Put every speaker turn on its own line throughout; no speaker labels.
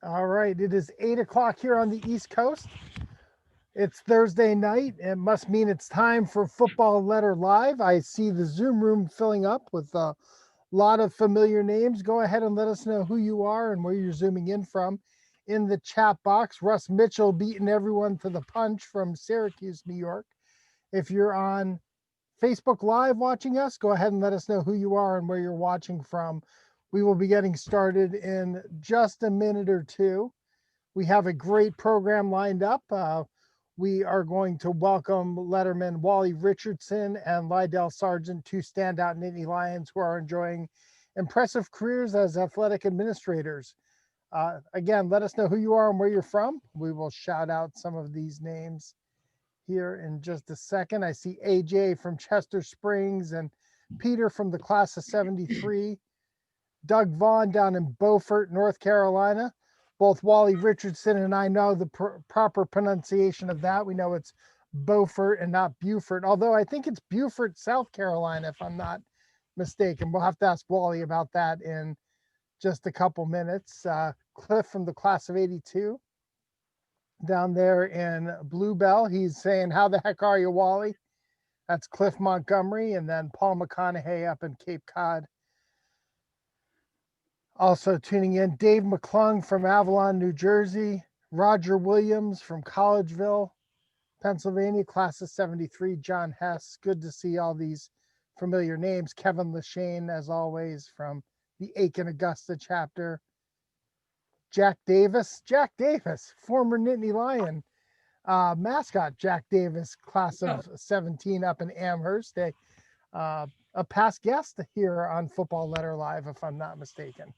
All right, it is 8 o'clock here on the East Coast. It's Thursday night. It must mean it's time for Football Letter Live. I see the Zoom room filling up with a lot of familiar names. Go ahead and let us know who you are and where you're zooming in from in the chat box. Russ Mitchell beating everyone to the punch from Syracuse, New York. If you're on Facebook Live watching us, go ahead and let us know who you are and where you're watching from. We will be getting started in just a minute or two. We have a great program lined up. We are going to welcome lettermen Wally Richardson and Lydell Sargeant, two standout Nittany Lions who are enjoying impressive careers as athletic administrators. Again, let us know who you are and where you're from. We will shout out some of these names here in just a second. I see AJ from Chester Springs and Peter from the class of 73. Doug Vaughn down in Beaufort, North Carolina. Both Wally Richardson and I know the proper pronunciation of that. We know it's Beaufort and not Beaufort, although I think it's Beaufort, South Carolina, if I'm not mistaken. We'll have to ask Wally about that in just a couple minutes. Cliff from the class of 82 down there in Bluebell. He's saying, "How the heck are you, Wally?" That's Cliff Montgomery. And then Paul McConaughey up in Cape Cod. Also tuning in, Dave McClung from Avalon, New Jersey. Roger Williams from Collegeville, Pennsylvania, class of 73. John Hess. Good to see all these familiar names. Kevin Lashane, as always, from the Aiken Augusta chapter. Jack Davis, former Nittany Lion mascot. Jack Davis, class of 17 up in Amherst. A past guest here on Football Letter Live, if I'm not mistaken.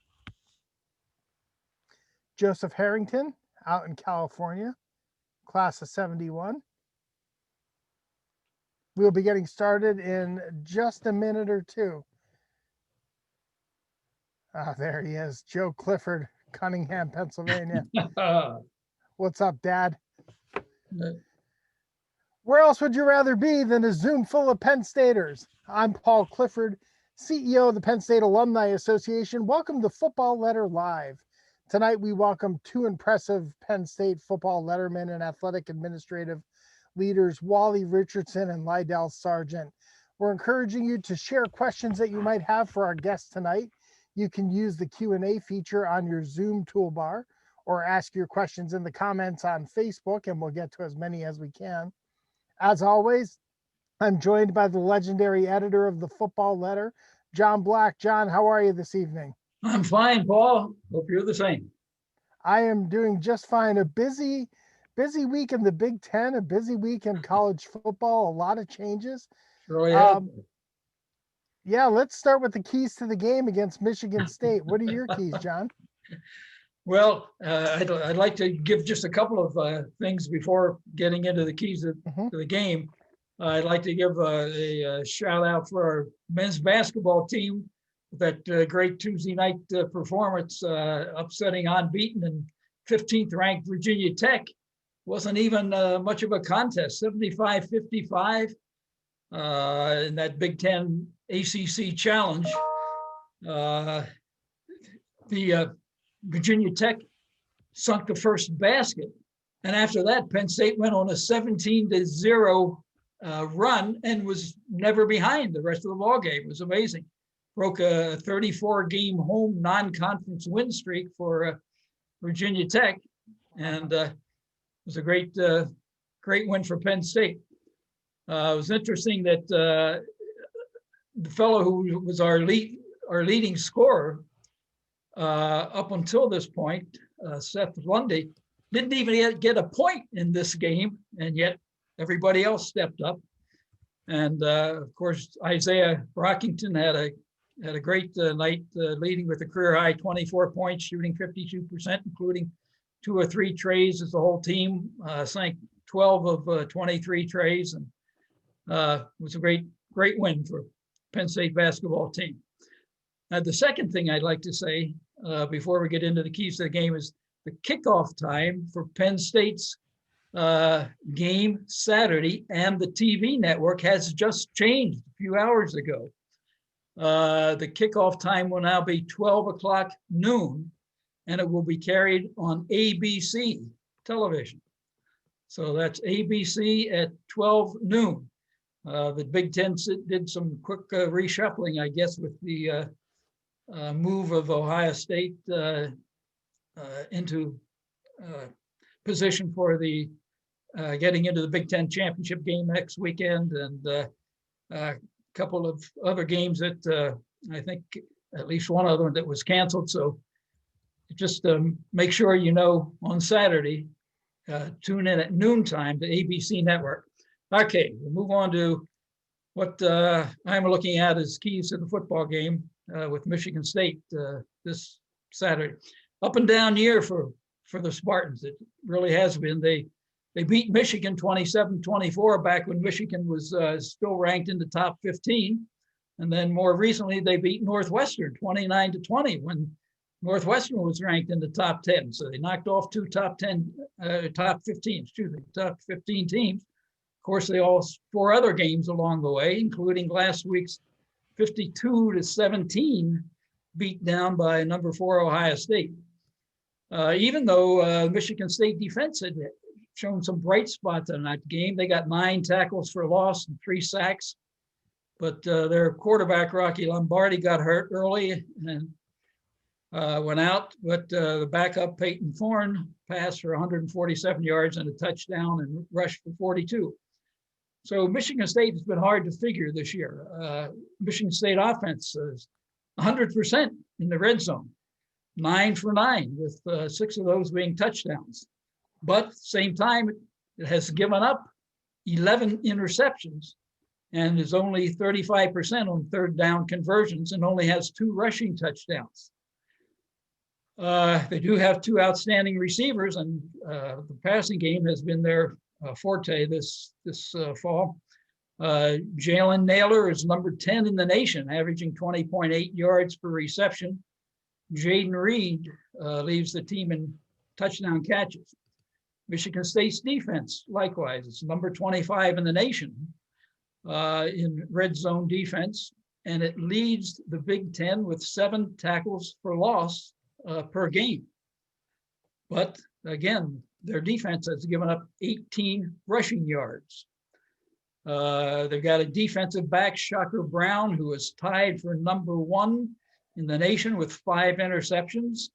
Joseph Harrington out in California, class of 71. We'll be getting started in just a minute or two. There he is, Joe Clifford, Cunningham, Pennsylvania. What's up, Dad? Where else would you rather be than a Zoom full of Penn Staters? I'm Paul Clifford, CEO of the Penn State Alumni Association. Welcome to Football Letter Live. Tonight, we welcome two impressive Penn State football lettermen and athletic administrative leaders, Wally Richardson and Lydell Sargeant. We're encouraging you to share questions that you might have for our guests tonight. You can use the Q&A feature on your Zoom toolbar or ask your questions in the comments on Facebook, and we'll get to as many as we can. As always, I'm joined by the legendary editor of the Football Letter, John Black. John, how are you this evening?
I'm fine, Paul. Hope you're the same.
I am doing just fine. A busy week in the Big Ten, a busy week in college football, a lot of changes. Yeah, let's start with the keys to the game against Michigan State. What are your keys, John?
Well, I'd like to give just a couple of things before getting into the keys to the game. I'd like to give a shout out for our men's basketball team. That great Tuesday night performance, upsetting unbeaten and 15th ranked Virginia Tech. Wasn't even much of a contest, 75-55 in that Big Ten ACC challenge. The Virginia Tech sunk the first basket. And after that, Penn State went on a 17-0 run and was never behind the rest of the ball game. It was amazing. Broke a 34-game home non-conference win streak for Virginia Tech, and it was a great win for Penn State. It was interesting that the fellow who was our leading scorer up until this point, Seth Lundy, didn't even get a point in this game, and yet everybody else stepped up. And of course, Isaiah Brockington had a great night, leading with a career high 24 points, shooting 52%, including 2 or 3 trays as the whole team, sank 12 of 23 trays, and it was a great win for Penn State basketball team. The second thing I'd like to say before we get into the keys to the game is the kickoff time for Penn State's game Saturday, and the TV network has just changed a few hours ago. The kickoff time will now be 12 o'clock noon, and it will be carried on ABC television. So that's ABC at 12 noon. The Big Ten did some quick reshuffling, I guess, with the move of Ohio State into position for the getting into the Big Ten championship game next weekend, and a couple of other games that I think at least one other one that was canceled. So just make sure you know on Saturday, tune in at noontime to ABC Network. Okay, we'll move on to what I'm looking at as keys to the football game with Michigan State this Saturday. Up and down year for the Spartans. It really has been. They beat Michigan 27-24 back when Michigan was still ranked in the top 15. And then more recently, they beat Northwestern 29-20 when Northwestern was ranked in the top 10. So they knocked off two top 15 teams. Of course, they lost 4 other games along the way, including last week's 52-17 beat down by number 4 Ohio State. Even though Michigan State defense had shown some bright spots in that game, they got 9 tackles for loss and 3 sacks. But their quarterback, Rocky Lombardi, got hurt early and went out. But the backup, Peyton Thorne, passed for 147 yards and a touchdown and rushed for 42. So Michigan State has been hard to figure this year. Michigan State offense is 100% in the red zone, 9 for 9, with 6 of those being touchdowns. But at the same time, it has given up 11 interceptions and is only 35% on third down conversions and only has 2 rushing touchdowns. They do have 2 outstanding receivers, and the passing game has been their forte this fall. Jalen Naylor is number 10 in the nation, averaging 20.8 yards per reception. Jaden Reed leads the team in touchdown catches. Michigan State's defense, likewise, is number 25 in the nation in red zone defense, and it leads the Big Ten with 7 tackles for loss per game. But again, their defense has given up 18 rushing yards. They've got a defensive back, Shocker Brown, who is tied for number 1 in the nation with 5 interceptions.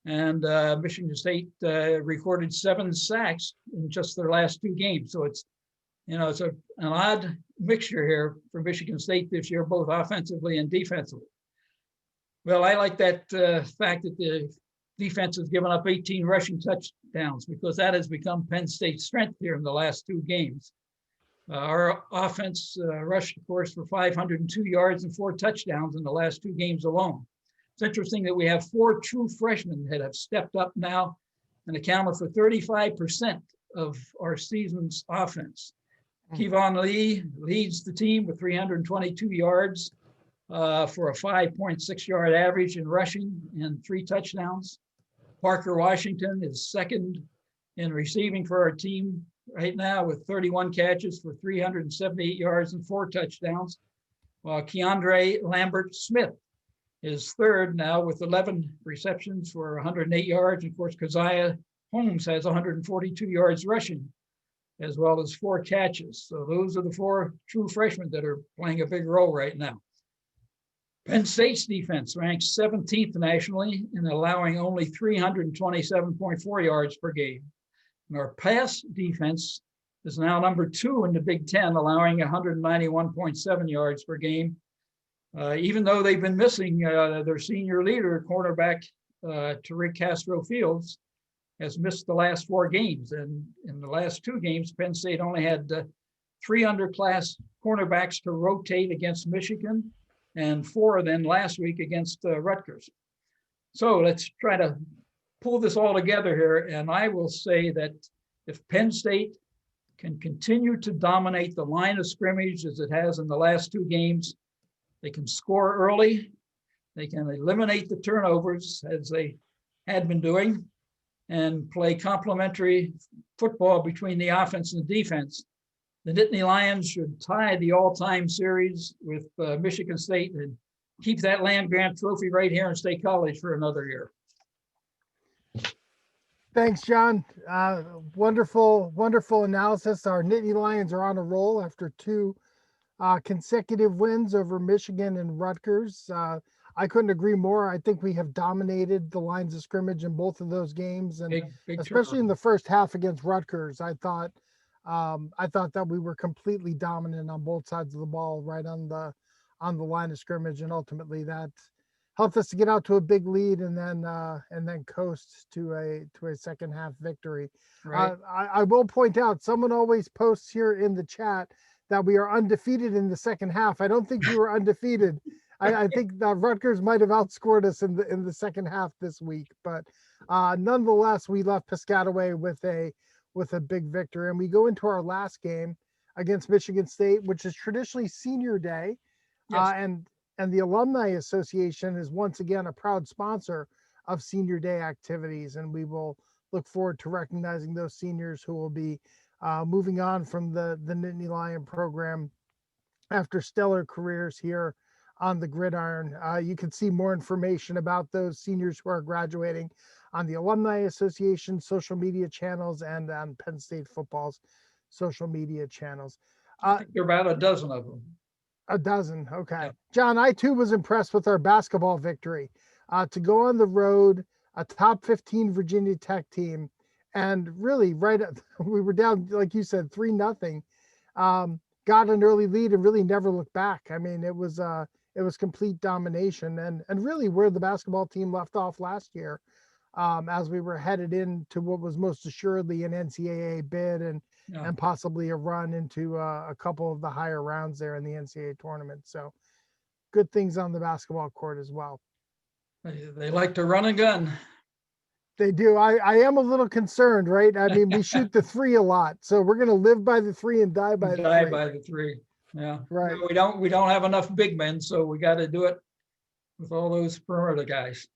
And Michigan State recorded 7 sacks in just their last 2 games. So it's an odd mixture here for Michigan State this year, both offensively and defensively. Well, I like that fact that the defense has given up 18 rushing touchdowns, because that has become Penn State's strength here in the last 2 games. Our offense rushed, of course, for 502 yards and 4 touchdowns in the last 2 games alone. It's interesting that we have 4 true freshmen that have stepped up now and accounted for 35% of our season's offense. Kevon Lee leads the team with 322 yards for a 5.6 yard average in rushing and 3 touchdowns. Parker Washington is second in receiving for our team right now with 31 catches for 378 yards and 4 touchdowns, while Keandre Lambert-Smith is third now with 11 receptions for 108 yards. And of course, Keziah Holmes has 142 yards rushing, as well as 4 catches. So those are the 4 true freshmen that are playing a big role right now. Penn State's defense ranks 17th nationally in allowing only 327.4 yards per game. And our pass defense is now number 2 in the Big Ten, allowing 191.7 yards per game. Even though they've been missing their senior leader, cornerback Tariq Castro-Fields, has missed the last 4 games. And in the last 2 games, Penn State only had 3 underclass cornerbacks to rotate against Michigan, and 4 of them last week against Rutgers. So let's try to pull this all together here. And I will say that if Penn State can continue to dominate the line of scrimmage as it has in the last 2 games, they can score early, they can eliminate the turnovers as they had been doing, and play complementary football between the offense and the defense. The Nittany Lions should tie the all-time series with Michigan State and keep that land-grant trophy right here in State College for another year.
Thanks, John. Wonderful, wonderful analysis. Our Nittany Lions are on a roll after two consecutive wins over Michigan and Rutgers. I couldn't agree more. I think we have dominated the lines of scrimmage in both of those games, and
Big
especially in
turnaround.
the first half against Rutgers. I thought that we were completely dominant on both sides of the ball, right on the line of scrimmage, and ultimately that helped us to get out to a big lead and then coast to a second half victory.
Right.
I will point out, someone always posts here in the chat that we are undefeated in the second half. I don't think we were undefeated. I think that Rutgers might have outscored us in the second half this week, but nonetheless, we left Piscataway with a big victory, and we go into our last game against Michigan State, which is traditionally senior day,
Yes.
and the Alumni Association is once again a proud sponsor of senior day activities, and we will look forward to recognizing those seniors who will be moving on from the Nittany Lion program after stellar careers here on the gridiron. You can see more information about those seniors who are graduating on the Alumni Association social media channels and on Penn State football's social media channels.
I think there are about a dozen of them.
A dozen. Okay.
Yeah.
John, I too was impressed with our basketball victory. To go on the road, a top 15 Virginia Tech team, and really we were down, like you said, 3-0. Got an early lead and really never looked back. I mean, it was complete domination, and really where the basketball team left off last year, as we were headed into what was most assuredly an NCAA bid and possibly a run into a couple of the higher rounds there in the NCAA tournament. So good things on the basketball court as well.
They like to run and gun.
They do. I am a little concerned, right? I mean, we shoot the three a lot, so we're going to live by the three and die by
the three. Yeah.
Right.
No, we don't have enough big men, so we got to do it with all those perimeter guys.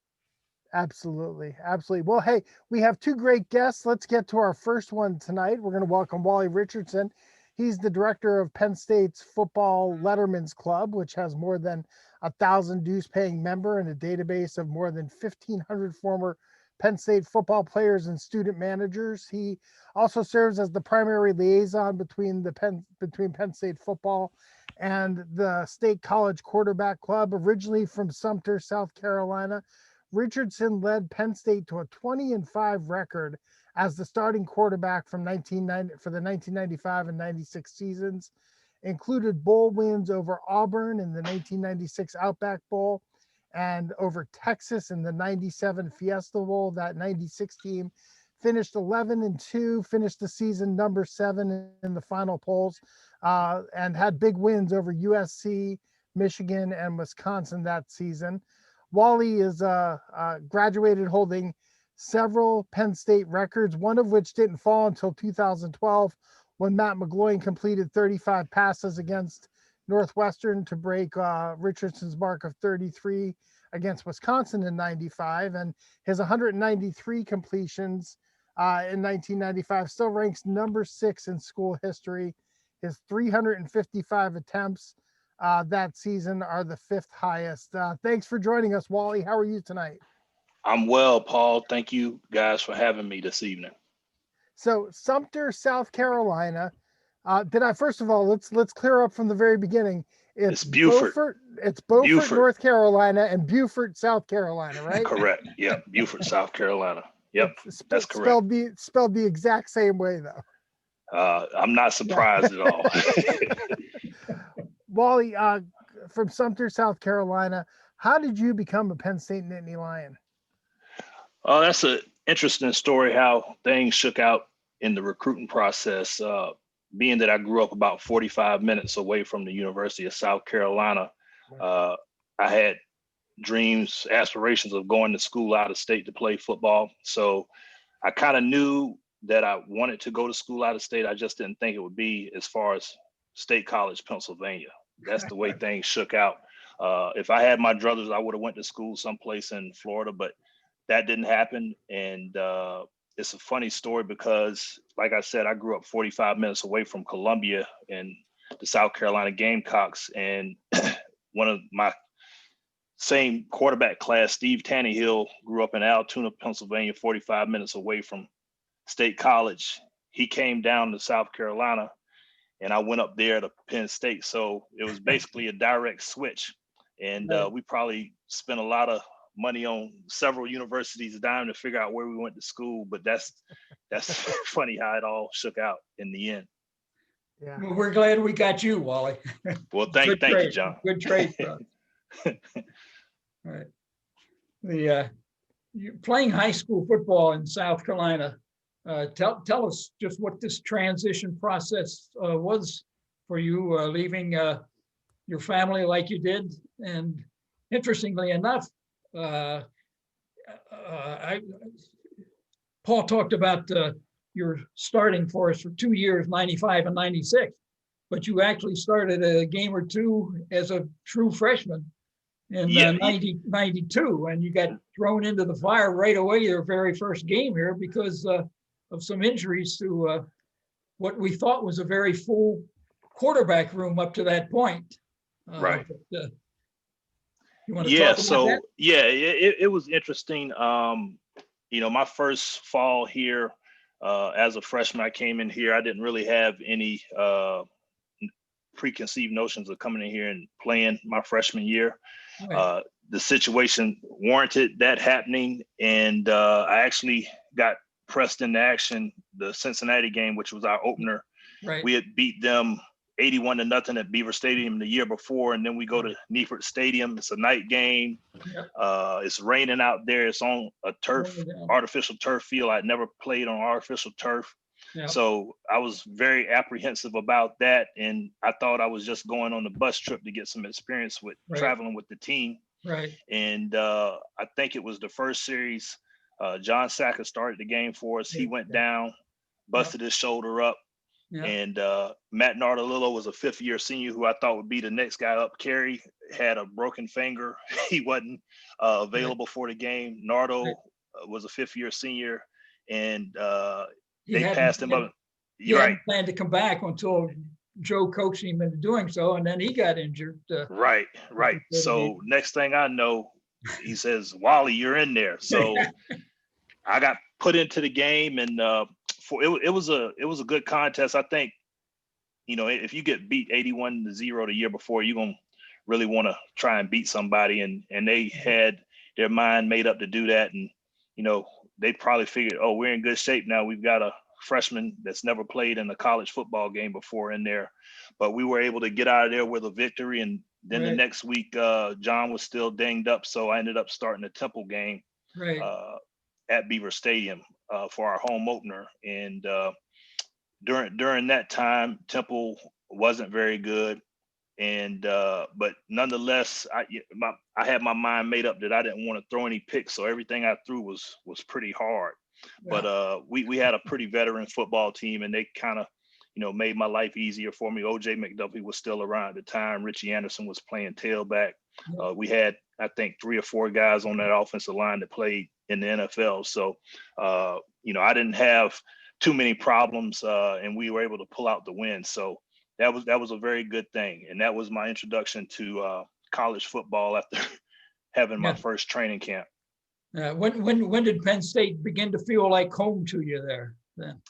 Absolutely. Absolutely. Well, hey, we have two great guests. Let's get to our first one tonight. We're going to welcome Wally Richardson. He's the director of Penn State's Football Lettermen's Club, which has more than 1,000 dues-paying member and a database of more than 1,500 former Penn State football players and student managers. He also serves as the primary liaison between Penn State football and the State College Quarterback Club. Originally from Sumter, South Carolina, Richardson led Penn State to a 20-5 record as the starting quarterback from the 1995 and 96 seasons, included bowl wins over Auburn in the 1996 Outback Bowl and over Texas in the 97 Fiesta Bowl. That 96 team finished 11-2, finished the season number 7 in the final polls, and had big wins over USC, Michigan, and Wisconsin that season. Wally is graduated holding several Penn State records, one of which didn't fall until 2012 when Matt McGloin completed 35 passes against Northwestern to break Richardson's mark of 33 against Wisconsin in 95. And his 193 completions in 1995 still ranks number 6 in school history. His 355 attempts that season are the 5th highest. Thanks for joining us, Wally. How are you tonight?
I'm well, Paul. Thank you guys for having me this evening.
So Sumter, South Carolina. First of all, let's clear up from the very beginning. It's
Beaufort.
Beaufort, North Carolina, and Beaufort, South Carolina, right?
Correct. Yep. Beaufort, South Carolina. Yep. That's correct.
Spelled the exact same way, though.
I'm not surprised at all.
Wally, from Sumter, South Carolina, how did you become a Penn State Nittany Lion?
That's an interesting story, how things shook out in the recruiting process. Being that I grew up about 45 minutes away from the University of South Carolina, I had dreams, aspirations of going to school out of state to play football. So I kind of knew that I wanted to go to school out of state. I just didn't think it would be as far as State College, Pennsylvania. That's the way things shook out. If I had my druthers, I would have went to school someplace in Florida, but that didn't happen. And it's a funny story because, like I said, I grew up 45 minutes away from Columbia and the South Carolina Gamecocks. And one of my same quarterback class, Steve Tannehill, grew up in Altoona, Pennsylvania, 45 minutes away from State College. He came down to South Carolina, and I went up there to Penn State. So it was basically a direct switch. And we probably spent a lot of money on several universities' dime to figure out where we went to school. But that's funny how it all shook out in the end.
Yeah.
Well, we're glad we got you, Wally.
Well, thank you, John.
Good trade. All right. You're playing high school football in South Carolina. Tell us just what this transition process was for you, leaving your family like you did. And interestingly enough, Paul talked about your starting for us for 2 years, 95 and 96, but you actually started a game or two as a true freshman in 92, and you got thrown into the fire right away your very first game here because of some injuries to what we thought was a very full quarterback room up to that point.
Right.
But, you want to talk about that?
It was interesting. My first fall here as a freshman, I came in here. I didn't really have any preconceived notions of coming in here and playing my freshman year. Right. The situation warranted that happening, and I actually got pressed into action the Cincinnati game, which was our opener. Right. We had beat them 81-0 at Beaver Stadium the year before, and then we go to Neifert Stadium. It's a night game. Yep. It's raining out there. It's on a artificial turf field. I'd never played on artificial turf. Yep. So I was very apprehensive about that, and I thought I was just going on the bus trip to get some experience with traveling with the team. Right. And I think it was the first series. John Sacker started the game for us. He went down, busted his shoulder up. Yeah. And Matt Nardolillo was a fifth-year senior who I thought would be the next guy up. Kerry had a broken finger. He wasn't available for the game. Nardo was a fifth-year senior, and they passed him up.
He hadn't planned to come back until Joe coached him into doing so, and then he got injured.
Right. So next thing I know, he says, "Wally, you're in there." So I got put into the game, and it was a good contest. I think, if you get beat 81-0 the year before, you're gonna really want to try and beat somebody, and they had their mind made up to do that, and they probably figured, oh, we're in good shape now. We've got a freshman that's never played in a college football game before in there, but we were able to get out of there with a victory. And then the next week, John was still dinged up, so I ended up starting the Temple game at Beaver Stadium for our home opener. And during that time, Temple wasn't very good, and but nonetheless, I had my mind made up that I didn't want to throw any picks, so everything I threw was pretty hard. Yeah. But we had a pretty veteran football team, and they kind of made my life easier for me. OJ McDuffie was still around at the time. Richie Anderson was playing tailback. We had, I think, 3 or 4 guys on that offensive line that played in the NFL. So, I didn't have too many problems, and we were able to pull out the win. So that was a very good thing. And that was my introduction to college football after having my first training camp.
When did Penn State begin to feel like home to you there then?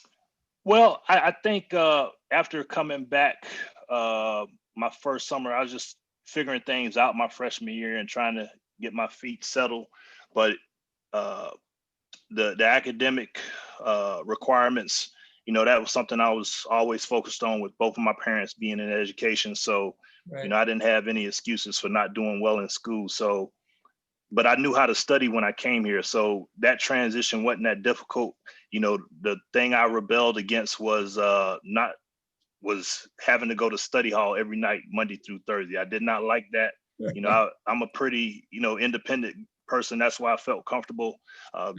Well, I think after coming back my first summer, I was just figuring things out my freshman year and trying to get my feet settled. But the academic requirements, that was something I was always focused on, with both of my parents being in education. So, I didn't have any excuses for not doing well in school. So, but I knew how to study when I came here. So that transition wasn't that difficult. The thing I rebelled against was having to go to study hall every night, Monday through Thursday. I did not like that. I'm a pretty, independent person. That's why I felt comfortable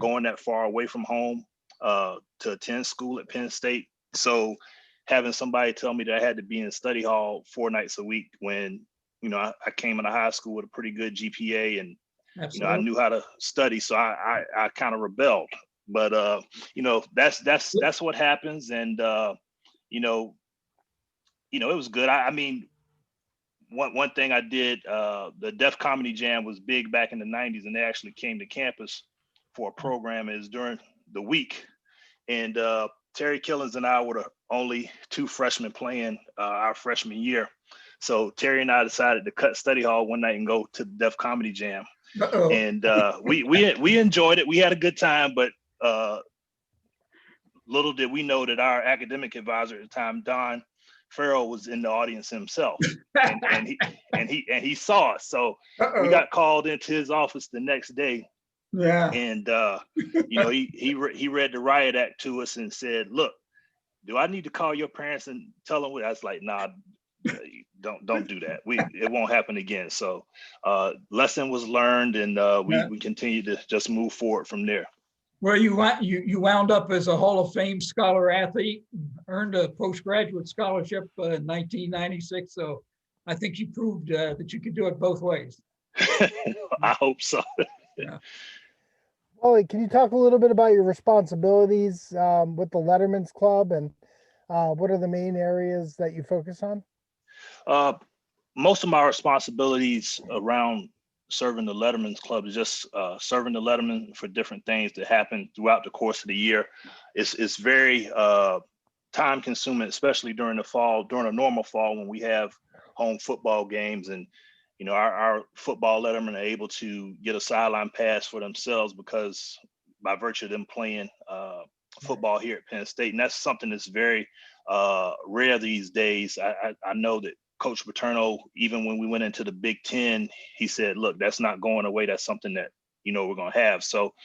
going that far away from home to attend school at Penn State. So having somebody tell me that I had to be in study hall 4 nights a week when, I came into high school with a pretty good GPA, and I knew how to study, so I kind of rebelled. But that's what happens, and it was good. I mean, one thing I did, the Def Comedy Jam was big back in the 90s, and they actually came to campus for a program is during the week. And Terry Killens and I were the only two freshmen playing our freshman year. So Terry and I decided to cut study hall one night and go to the Def Comedy Jam.
Uh-oh.
And we enjoyed it. We had a good time, but little did we know that our academic advisor at the time, Don Farrell, was in the audience himself, and he saw us. So
Uh-oh.
we got called into his office the next day.
Yeah.
And he read the riot act to us and said, "Look, do I need to call your parents and tell them?" I was like, "Nah, don't do that. It won't happen again." So lesson was learned, and we continued to just move forward from there.
Well, you wound up as a Hall of Fame scholar athlete, earned a postgraduate scholarship in 1996. So I think you proved that you could do it both ways.
I hope so.
Yeah.
Wally, can you talk a little bit about your responsibilities with the Lettermen's Club, and what are the main areas that you focus on?
Most of my responsibilities around serving the Lettermen's Club is just serving the Lettermen for different things that happen throughout the course of the year. It's very time consuming, especially during the fall, during a normal fall when we have home football games, and our football Lettermen are able to get a sideline pass for themselves because by virtue of them playing football here at Penn State. And that's something that's very rare these days. I know that Coach Paterno, even when we went into the Big Ten, he said, "Look, that's not going away. That's something that, we're going to have." So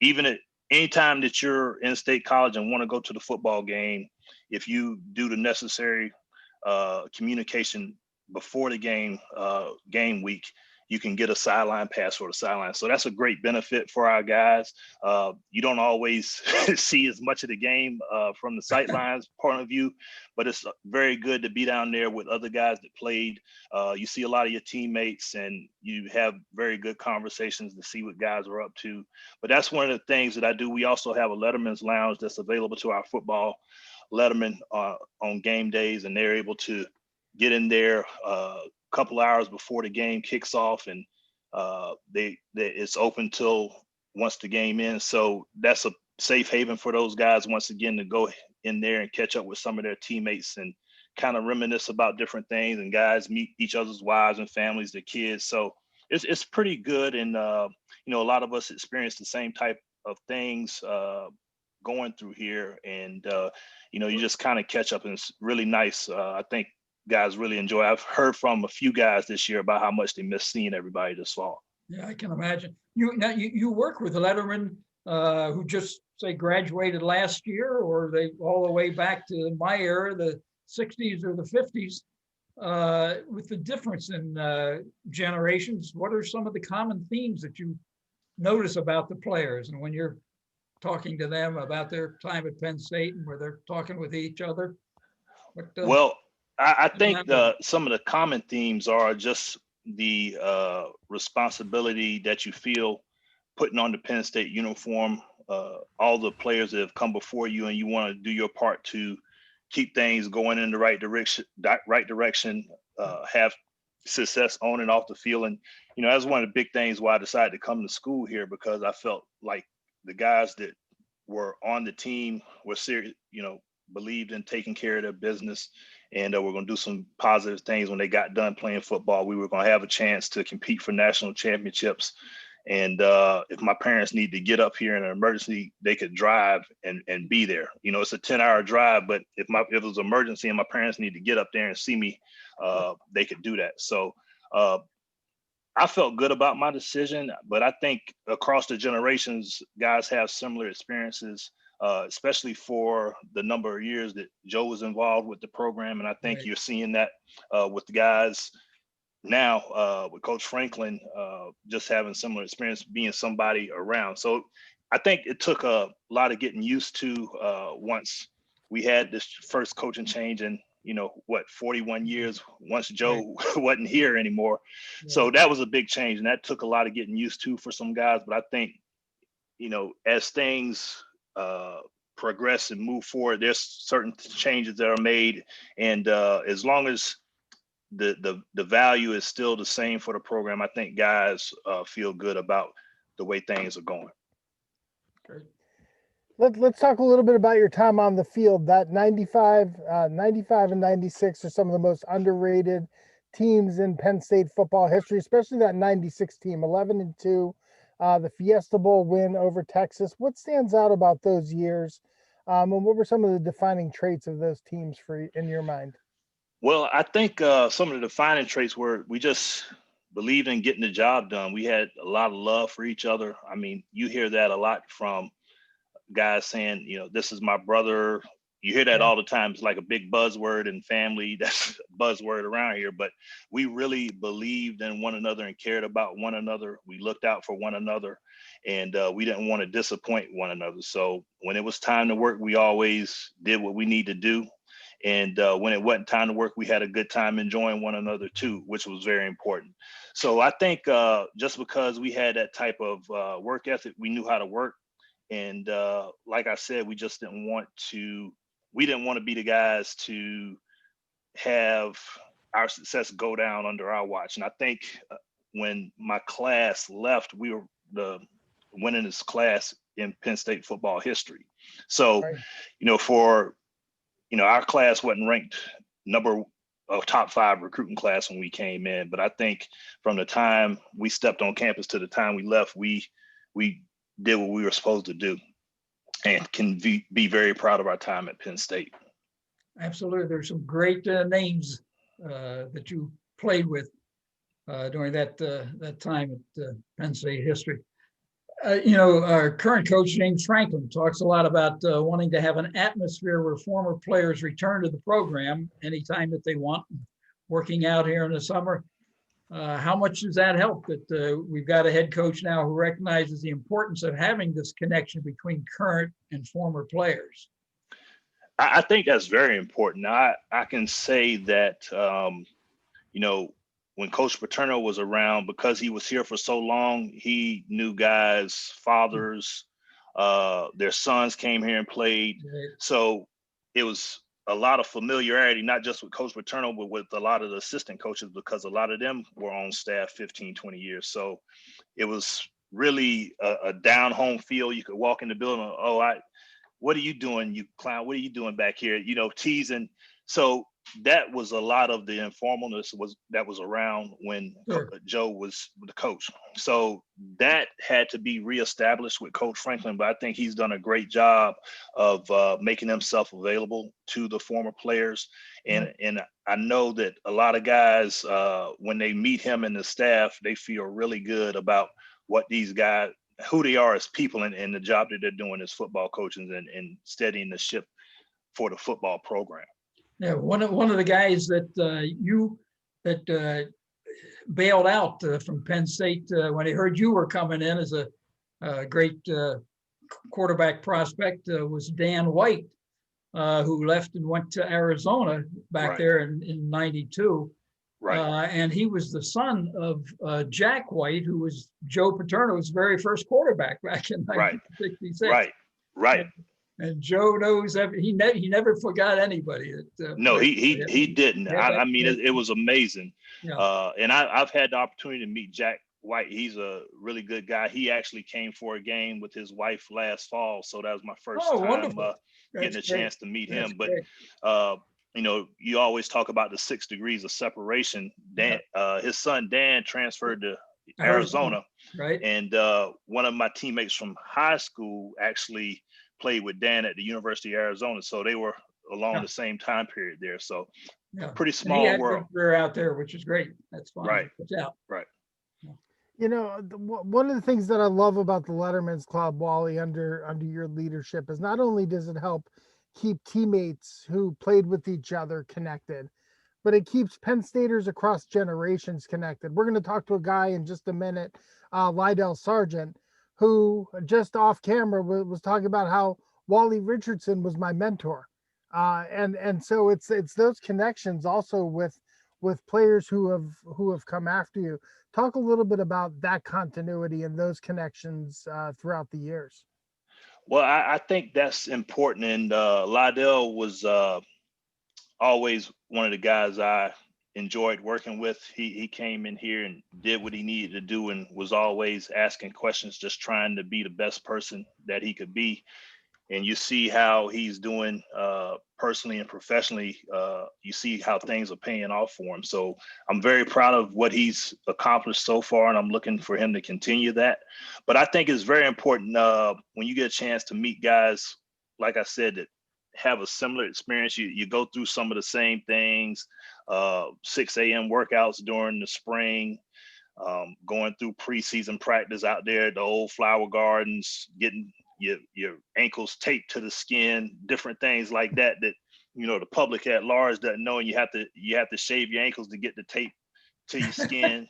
even at any time that you're in state college and want to go to the football game, if you do the necessary communication before the game week, you can get a sideline pass for the sideline. So that's a great benefit for our guys. You don't always see as much of the game from the sidelines point of view, but it's very good to be down there with other guys that played. You see a lot of your teammates, and you have very good conversations to see what guys are up to. But that's one of the things that I do. We also have a Letterman's Lounge that's available to our football Lettermen on game days, and they're able to get in there a couple hours before the game kicks off, and it's open till once the game ends. So that's a safe haven for those guys once again to go in there and catch up with some of their teammates and kind of reminisce about different things, and guys meet each other's wives and families, their kids. So it's pretty good, and a lot of us experience the same type of things going through here, and you just kind of catch up, and it's really nice. I think guys really enjoy. I've heard from a few guys this year about how much they miss seeing everybody this fall.
Yeah, I can imagine. You work with the Lettermen who just say graduated last year, or they all the way back to my era, the 60s or the 50s. With the difference in generations, what are some of the common themes that you notice about the players, and when you're talking to them about their time at Penn State and where they're talking with each other?
Well, I think some of the common themes are just the responsibility that you feel putting on the Penn State uniform, all the players that have come before you, and you want to do your part to keep things going in the right direction, have success on and off the field. And, that's one of the big things why I decided to come to school here, because I felt like the guys that were on the team were serious, believed in taking care of their business, and we're going to do some positive things. When they got done playing football, we were going to have a chance to compete for national championships. And if my parents need to get up here in an emergency, they could drive and be there. It's a 10-hour drive, but if it was an emergency and my parents need to get up there and see me, they could do that. So I felt good about my decision, but I think across the generations, guys have similar experiences, especially for the number of years that Joe was involved with the program. And I think You're seeing that with the guys now, with Coach Franklin, just having similar experience, being somebody around. So I think it took a lot of getting used to once we had this first coaching change in 41 years, once Joe wasn't here anymore. So that was a big change, and that took a lot of getting used to for some guys. But I think, as things progress and move forward, there's certain changes that are made. And as long as the value is still the same for the program. I think guys feel good about the way things are going.
Let's talk a little bit about your time on the field. That 95 and 96 are some of the most underrated teams in Penn State football history, especially that 96 team, 11-2, the Fiesta Bowl win over Texas. What stands out about those years? And what were some of the defining traits of those teams in your mind?
Well, I think some of the defining traits were we just believed in getting the job done. We had a lot of love for each other. I mean, you hear that a lot from guys saying, you know, this is my brother. You hear that all the time. It's like a big buzzword in family. That's a buzzword around here. But we really believed in one another and cared about one another. We looked out for one another, and we didn't want to disappoint one another. So when it was time to work, we always did what we need to do. And when it wasn't time to work, we had a good time enjoying one another too, which was very important. So I think just because we had that type of work ethic, we knew how to work. And like I said, we just didn't want to be the guys to have our success go down under our watch. And I think when my class left, we were the winningest class in Penn State football history. So, you know, our class wasn't ranked top 5 recruiting class when we came in. But I think from the time we stepped on campus to the time we left, we did what we were supposed to do, and can be very proud of our time at Penn State. Absolutely.
There's some great names that you played with during that time at Penn State history. Our current coach, James Franklin, talks a lot about wanting to have an atmosphere where former players return to the program anytime that they want, working out here in the summer. How much does that help that we've got a head coach now who recognizes the importance of having this connection between current and former players?
I think that's very important. I can say that, when Coach Paterno was around, because he was here for so long, he knew guys' fathers, their sons came here and played. Right. So it was a lot of familiarity, not just with Coach Paterno, but with a lot of the assistant coaches, because a lot of them were on staff 15, 20 years. So it was really a down home feel. You could walk in the building, what are you doing, you clown? What are you doing back here? Teasing. So that was a lot of the informalness that was around when Joe was the coach. So that had to be reestablished with Coach Franklin, but I think he's done a great job of making himself available to the former players. And I know that a lot of guys, when they meet him and the staff, they feel really good about what these guys, who they are as people, and the job that they're doing as football coaches and steadying the ship for the football program.
Yeah, one of the guys that bailed out from Penn State when he heard you were coming in as a great quarterback prospect was Dan White, who left and went to Arizona back there in 92. Right. And he was the son of Jack White, who was Joe Paterno's very first quarterback back in 1966. Right. And Joe knows he never forgot anybody.
No, he didn't. I mean, it was amazing. Yeah. And I've had the opportunity to meet Jack White. He's a really good guy. He actually came for a game with his wife last fall, so that was my first time getting a chance to meet him. But you always talk about the 6 degrees of separation. Dan, his son Dan transferred to Arizona, right? And one of my teammates from high school actually played with Dan at the University of Arizona, so they were along the same time period there. So pretty small
he had
world.
A career out there, which is great. That's fun.
Right.
Right.
One of the things that I love about the Lettermen's Club, Wally, under your leadership, is not only does it help keep teammates who played with each other connected, but it keeps Penn Staters across generations connected. We're going to talk to a guy in just a minute, Lydell Sargeant, who just off camera was talking about how Wally Richardson was my mentor. And so it's those connections also with players who have come after you. Talk a little bit about that continuity and those connections throughout the years.
Well, I think that's important. And Lydell was always one of the guys I enjoyed working with. He came in here and did what he needed to do and was always asking questions, just trying to be the best person that he could be. And you see how he's doing personally and professionally. You see how things are paying off for him. So I'm very proud of what he's accomplished so far, and I'm looking for him to continue that. But I think it's very important when you get a chance to meet guys, like I said, that have a similar experience. You go through some of the same things, 6 a.m. workouts during the spring, going through preseason practice out there at the old flower gardens, getting your ankles taped to the skin, different things like that the public at large doesn't know, and you have to shave your ankles to get the tape to your skin.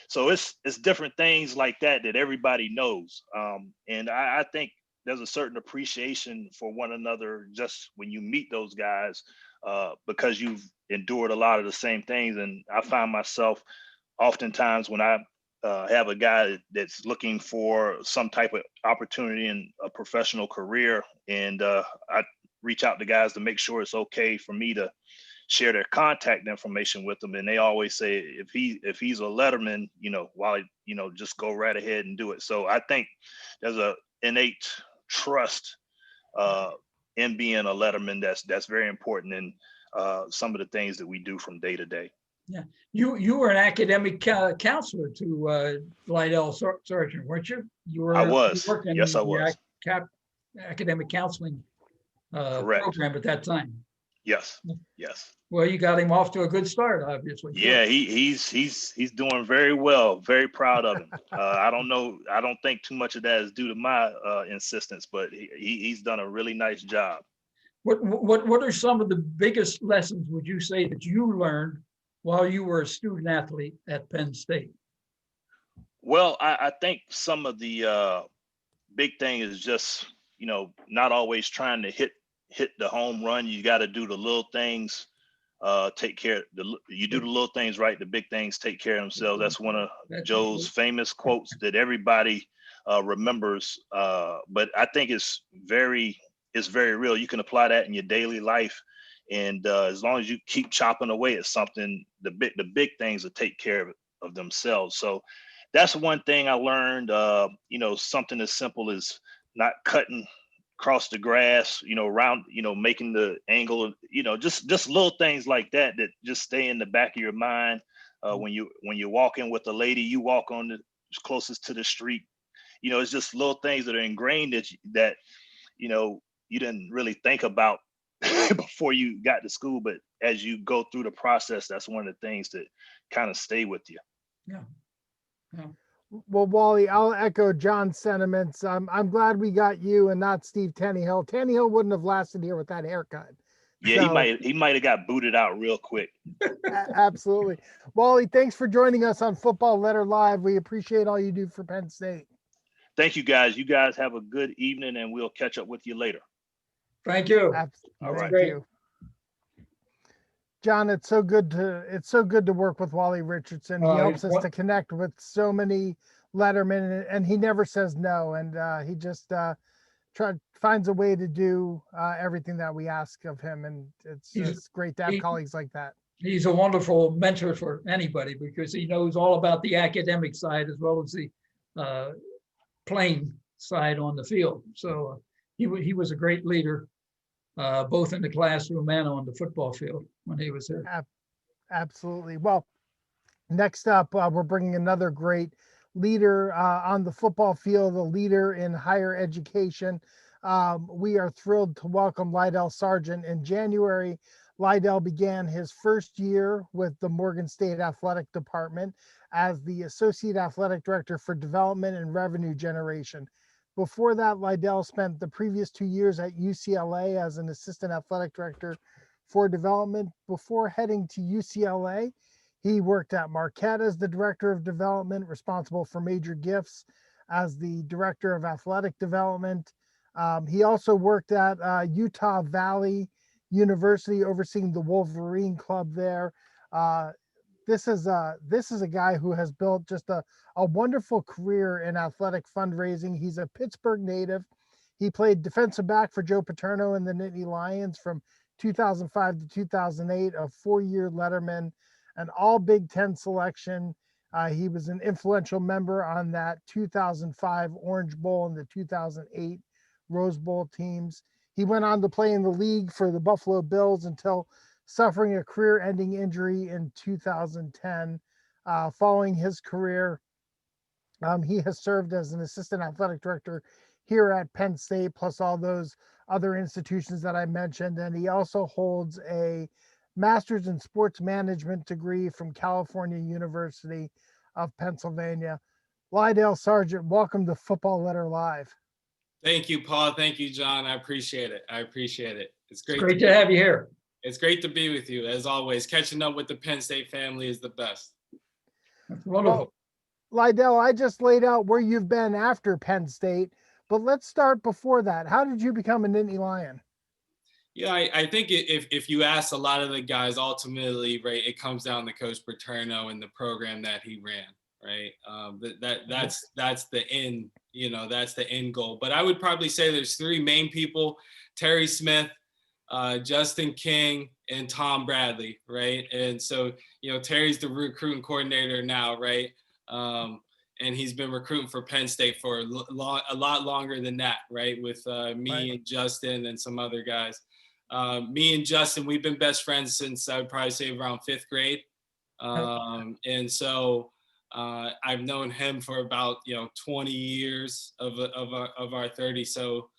So it's different things like that everybody knows. And I think there's a certain appreciation for one another just when you meet those guys, because you've endured a lot of the same things. And I find myself oftentimes when I have a guy that's looking for some type of opportunity in a professional career, and I reach out to guys to make sure it's okay for me to share their contact information with them. And they always say, if he's a letterman, Wally, just go right ahead and do it. So I think there's a innate trust in being a letterman that's very important in some of the things that we do from day to day.
Yeah, you were an academic counselor to Lydell Sargeant, weren't you?
I was.
You worked in
Yes, I was.
Academic counseling
Correct.
program at that time.
Yes. Yes.
Well, you got him off to a good start, obviously.
Yeah, he's doing very well. Very proud of him. I don't think too much of that is due to my insistence, but he's done a really nice job.
What are some of the biggest lessons, would you say, that you learned while you were a student athlete at Penn State?
Well, I think some of the big thing is just, not always trying to hit the home run. You got to do the little things, take care. You do the little things right, the big things take care of themselves. That's one of Joe's famous quotes that everybody remembers. But I think it's very real. You can apply that in your daily life. And as long as you keep chopping away at something, the big things will take care of themselves. So that's one thing I learned. Something as simple as not cutting across the grass, around, making the angle, just little things like that just stay in the back of your mind. When you're walking with a lady, you walk on the closest to the street. It's just little things that are ingrained that you didn't really think about before you got to school, but as you go through the process, that's one of the things that kind of stay with you.
Yeah.
Well, Wally, I'll echo John's sentiments. I'm glad we got you and not Steve Tannehill. Tannehill wouldn't have lasted here with that haircut.
Yeah, so, he might have got booted out real quick.
Absolutely. Wally, thanks for joining us on Football Letter Live. We appreciate all you do for Penn State.
Thank you, guys. You guys have a good evening, and we'll catch up with you later.
Thank you.
All right.
Thank you. John, it's so good to work with Wally Richardson. He helps us to connect with so many lettermen, and he never says no. And he just finds a way to do everything that we ask of him. And it's great to have colleagues like that.
He's a wonderful mentor for anybody because he knows all about the academic side as well as the playing side on the field. So he was a great leader. Both in the classroom and on the football field when he was there.
Absolutely. Well, next up, we're bringing another great leader on the football field, a leader in higher education. We are thrilled to welcome Lydell Sargeant. In January, Lydell began his first year with the Morgan State Athletic Department as the Associate Athletic Director for Development and Revenue Generation. Before that, Lydell spent the previous 2 years at UCLA as an assistant athletic director for development. Before heading to UCLA, he worked at Marquette as the director of development, responsible for major gifts as the director of athletic development. He also worked at Utah Valley University, overseeing the Wolverine Club there. This is a guy who has built just a wonderful career in athletic fundraising. He's a Pittsburgh native. He played defensive back for Joe Paterno and the Nittany Lions from 2005 to 2008, a 4-year letterman. an all Big Ten selection. He was an influential member on that 2005 Orange Bowl and the 2008 Rose Bowl teams. He went on to play in the league for the Buffalo Bills until suffering a career-ending injury in 2010. Following his career, he has served as an assistant athletic director here at Penn State, plus all those other institutions that I mentioned. And he also holds a master's in sports management degree from California University of Pennsylvania. Lydell Sargeant, welcome to Football Letter Live.
Thank you, Paul. Thank you, John. I appreciate it. It's
Great to have you here.
It's great to be with you, as always. Catching up with the Penn State family is the best.
That's wonderful.
Well, Lydell, I just laid out where you've been after Penn State, but let's start before that. How did you become a Nittany Lion?
Yeah, I think if you ask a lot of the guys, ultimately, right, it comes down to Coach Paterno and the program that he ran, right? That's the end, that's the end goal. But I would probably say there's three main people: Terry Smith, Justin King, and Tom Bradley, right? And so, Terry's the recruiting coordinator now, right? And he's been recruiting for Penn State for a lot longer than that, right? With me and Justin and some other guys. Me and Justin, we've been best friends since I would probably say around 5th grade. And so I've known him for about 20 years of our 30. So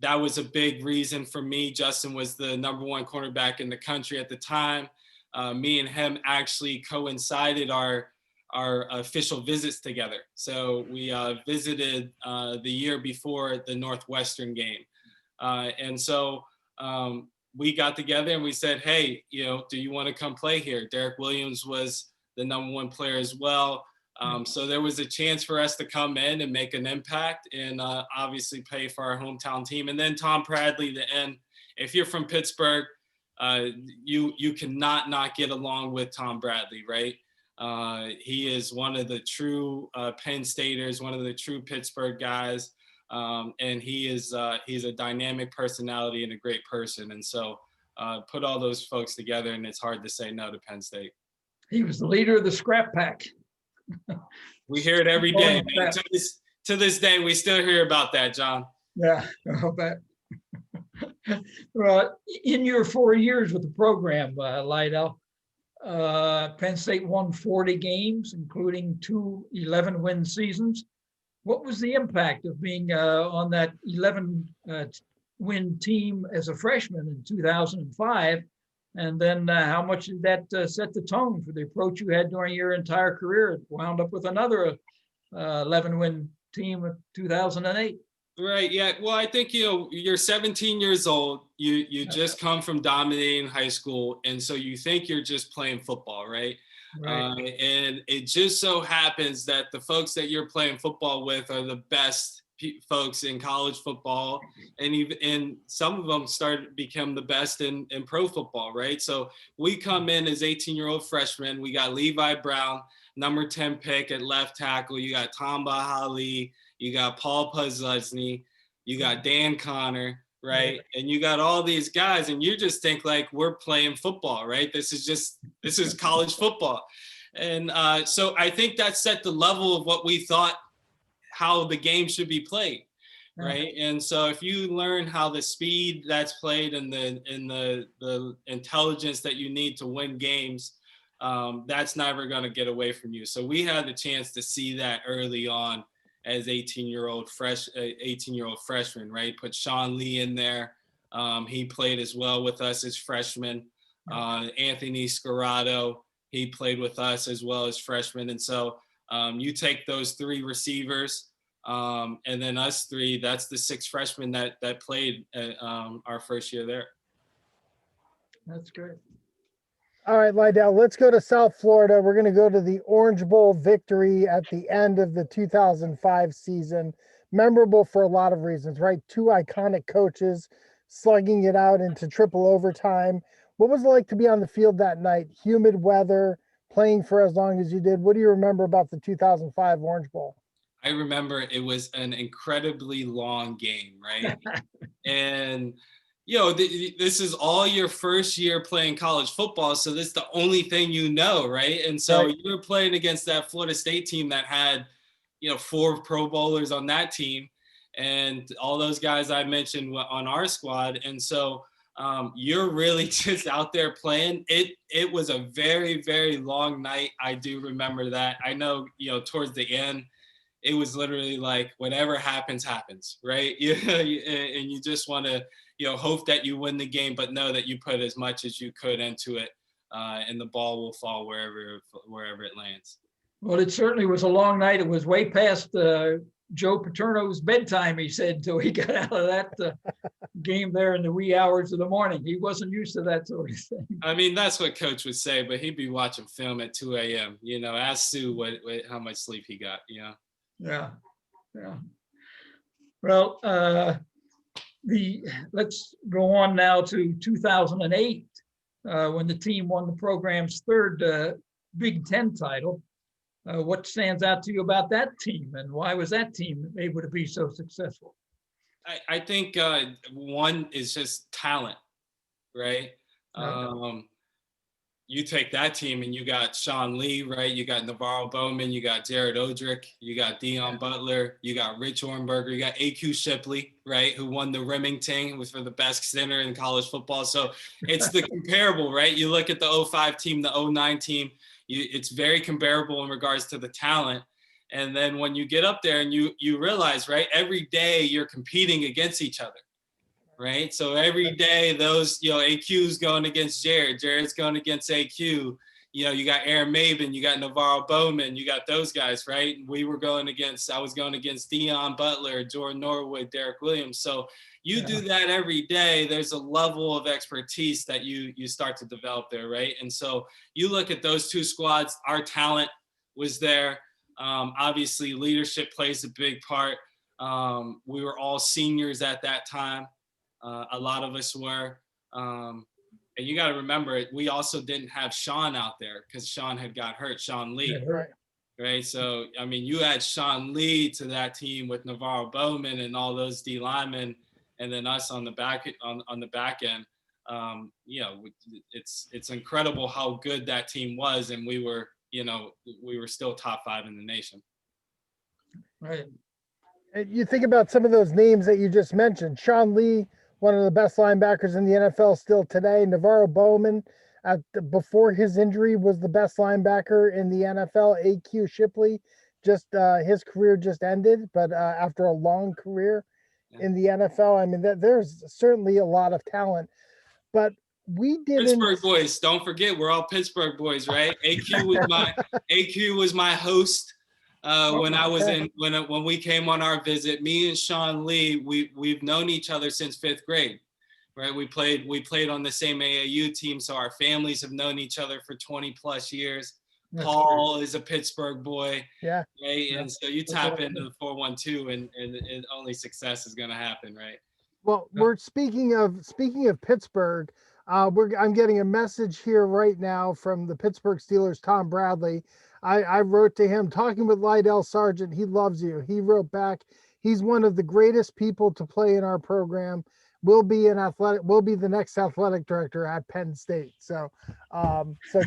that was a big reason for me. Justin was the #1 cornerback in the country at the time. Me and him actually coincided our official visits together. So we visited the year before the Northwestern game. And so we got together and we said, hey, do you want to come play here? Derek Williams was the #1 player as well. So there was a chance for us to come in and make an impact and obviously play for our hometown team. And then Tom Bradley, the end. If you're from Pittsburgh, you cannot not get along with Tom Bradley, right? He is one of the true Penn Staters, one of the true Pittsburgh guys. And he's a dynamic personality and a great person. And so put all those folks together and it's hard to say no to Penn State.
He was the leader of the scrap pack.
We hear it every day. Man. To this day, we still hear about that, John.
Yeah, I'll bet. Well, in your 4 years with the program, Lydell, Penn State won 40 games, including 2 11-win seasons. What was the impact of being on that 11-win team as a freshman in 2005? And then how much did that set the tone for the approach you had during your entire career? It wound up with another 11-win team in 2008.
Right. Yeah. Well, I think, you're 17 years old. You just come from dominating high school. And so you think you're just playing football, right?
Right.
And it just so happens that the folks that you're playing football with are the best folks in college football, and some of them become the best in pro football, right? So we come in as 18-year-old freshmen. We got Levi Brown, number 10 pick at left tackle. You got Tamba Hali, you got Paul Puzlesny, you got Dan Connor, right? And you got all these guys, and you just think like we're playing football, right? This is college football. And so I think that set the level of what we thought how the game should be played, right? And so if you learn how the speed that's played and the intelligence that you need to win games, that's never going to get away from you. So we had the chance to see that early on as 18-year-old freshman, right? Put Sean Lee in there. He played as well with us as freshman. Anthony Scarrato, he played with us as well as freshman. And so you take those 3 receivers and then us 3, that's the 6 freshmen that played our first year there.
That's great.
All right, Lydell, let's go to South Florida. We're going to go to the Orange Bowl victory at the end of the 2005 season. Memorable for a lot of reasons, right? 2 iconic coaches slugging it out into triple overtime. What was it like to be on the field that night? Humid weather, playing for as long as you did. What do you remember about the 2005 Orange Bowl?
I remember it was an incredibly long game, right? And this is all your first year playing college football. So this is the only thing you know, right? And so
Right.
you're playing against that Florida State team that had, 4 Pro Bowlers on that team and all those guys I mentioned on our squad. And so you're really just out there playing. It was a very, very long night. I do remember that. I know, towards the end, it was literally like whatever happens, happens, right? And you just want to, hope that you win the game, but know that you put as much as you could into it, and the ball will fall wherever it lands.
Well, it certainly was a long night. It was way past Joe Paterno's bedtime, he said, until he got out of that game there in the wee hours of the morning. He wasn't used to that sort of thing.
I mean, that's what Coach would say, but he'd be watching film at 2 a.m. Ask Sue how much sleep he got.
Yeah. Well, let's go on now to 2008, when the team won the program's third Big Ten title. What stands out to you about that team, and why was that team able to be so successful?
I think one is just talent, right? You take that team and you got Sean Lee, right? You got Navarro Bowman, you got Jared Odrick, you got Dion Butler, you got Rich Ornberger, you got A.Q. Shipley, right? Who won the Remington, was for the best center in college football. So it's the comparable, right? You look at the 05 team, the 09 team, it's very comparable in regards to the talent. And then when you get up there and you realize, right, every day you're competing against each other. Right. So every day those, AQ's going against Jared's going against AQ, you got Aaron Maben, you got Navarro Bowman, you got those guys, right? I was going against Dion Butler, Jordan Norwood, Derek Williams. So you do that every day. There's a level of expertise that you start to develop there. Right. And so you look at those two squads, our talent was there. Obviously leadership plays a big part. We were all seniors at that time. A lot of us were, and you got to remember, we also didn't have Sean out there because Sean had got hurt, Sean Lee, right? So, I mean, you had Sean Lee to that team with Navarro Bowman and all those D linemen, and then us on the back end. It's incredible how good that team was, and we were still top 5 in the nation.
Right.
And you think about some of those names that you just mentioned. Sean Lee, one of the best linebackers in the NFL still today. Navarro Bowman, before his injury, was the best linebacker in the NFL. A.Q. Shipley, just his career just ended, but after a long career in the NFL, I mean, there's certainly a lot of talent. But we didn't.
Pittsburgh boys, don't forget, we're all Pittsburgh boys, right? AQ was my host. When I was when we came on our visit, me and Sean Lee, we've known each other since 5th grade, right? We played on the same AAU team, so our families have known each other for 20 plus years. That's Paul is a Pittsburgh boy, right? And so you tap into the 412, and only success is going to happen, right?
Well, we're speaking of Pittsburgh. I'm getting a message here right now from the Pittsburgh Steelers, Tom Bradley. I wrote to him, talking with Lydell Sargeant. He loves you. He wrote back, he's one of the greatest people to play in our program. Will be the next athletic director at Penn State. So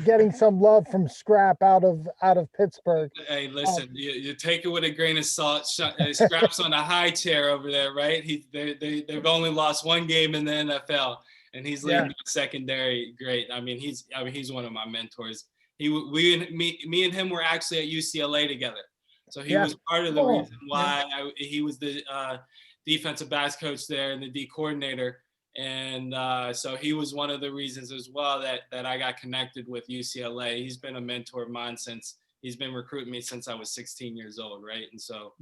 getting some love from Scrap out of Pittsburgh.
Hey, listen, you take it with a grain of salt. Scrap's on a high chair over there, right? They've only lost 1 game in the NFL, and he's leading the secondary. Great. I mean, he's one of my mentors. Me and him were actually at UCLA together. So he was part of the reason why he was the defensive backs coach there and the D coordinator. And so he was one of the reasons as well that I got connected with UCLA. He's been a mentor of mine he's been recruiting me since I was 16 years old, right? And so,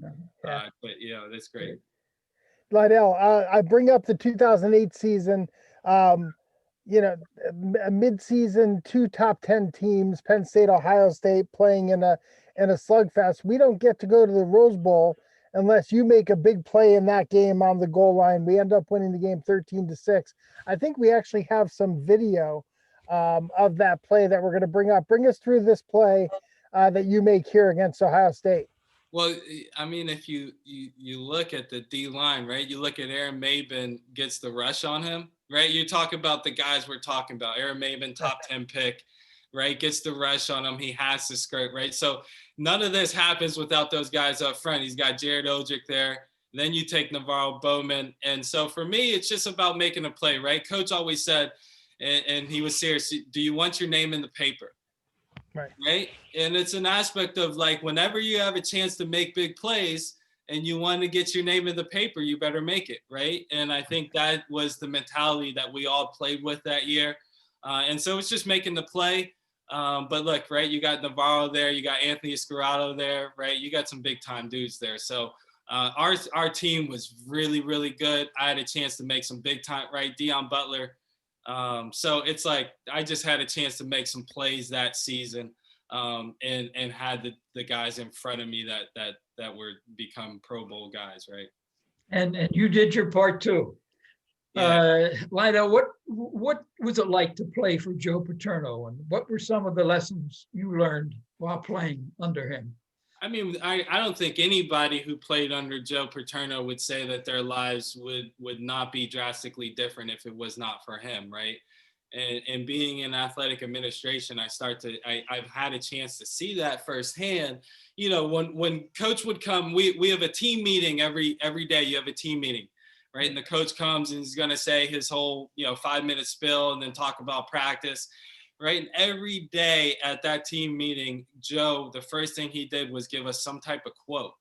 but that's great.
Lydell, I bring up the 2008 season. A mid-season, 2 top 10 teams, Penn State, Ohio State, playing in a slugfest. We don't get to go to the Rose Bowl unless you make a big play in that game on the goal line. We end up winning the game 13-6. I think we actually have some video of that play that we're going to bring up. Bring us through this play that you make here against Ohio State.
Well, I mean, if you look at the D line, right? You look at Aaron Maben gets the rush on him, right? You talk about the guys we're talking about. Aaron Maven, top 10 pick, right? Gets the rush on him. He has to skirt, right? So none of this happens without those guys up front. He's got Jared Odrick there. Then you take Navarro Bowman. And so for me, it's just about making a play, right? Coach always said, and he was serious, do you want your name in the paper? Right. And it's an aspect of like, whenever you have a chance to make big plays and you want to get your name in the paper, you better make it. Right. And I think that was the mentality that we all played with that year. And so it's just making the play. But look, right, you got Navarro there, you got Anthony Escarado there, right? You got some big time dudes there. So our team was really, really good. I had a chance to make some big time, right? Deion Butler. So it's like I just had a chance to make some plays that season, and had the guys in front of me that were become Pro Bowl guys, right?
And you did your part too.
Yeah.
Lydell, what was it like to play for Joe Paterno, and what were some of the lessons you learned while playing under him?
I mean, I don't think anybody who played under Joe Paterno would say that their lives would not be drastically different if it was not for him, right? And being in athletic administration, I've had a chance to see that firsthand. You know, when coach would come, we have a team meeting every day. You have a team meeting, right? And the coach comes and he's going to say his whole 5-minute spill and then talk about practice. Right. And every day at that team meeting, Joe, the first thing he did was give us some type of quote.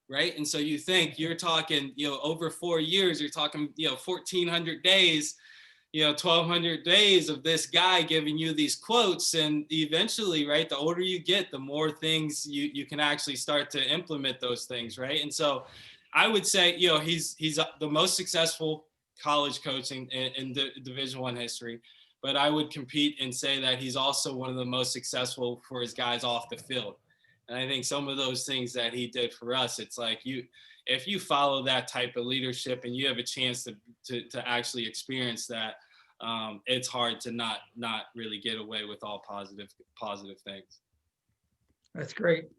Right. And so you think you're talking, over 4 years, you're talking, 1,400 days, 1,200 days of this guy giving you these quotes. And eventually, right, the older you get, the more things you can actually start to implement those things. Right. And so I would say, he's the most successful college coach in Division I history. But I would compete and say that he's also one of the most successful for his guys off the field. And I think some of those things that he did for us, it's like if you follow that type of leadership and you have a chance to actually experience that, it's hard to not really get away with all positive things.
That's great.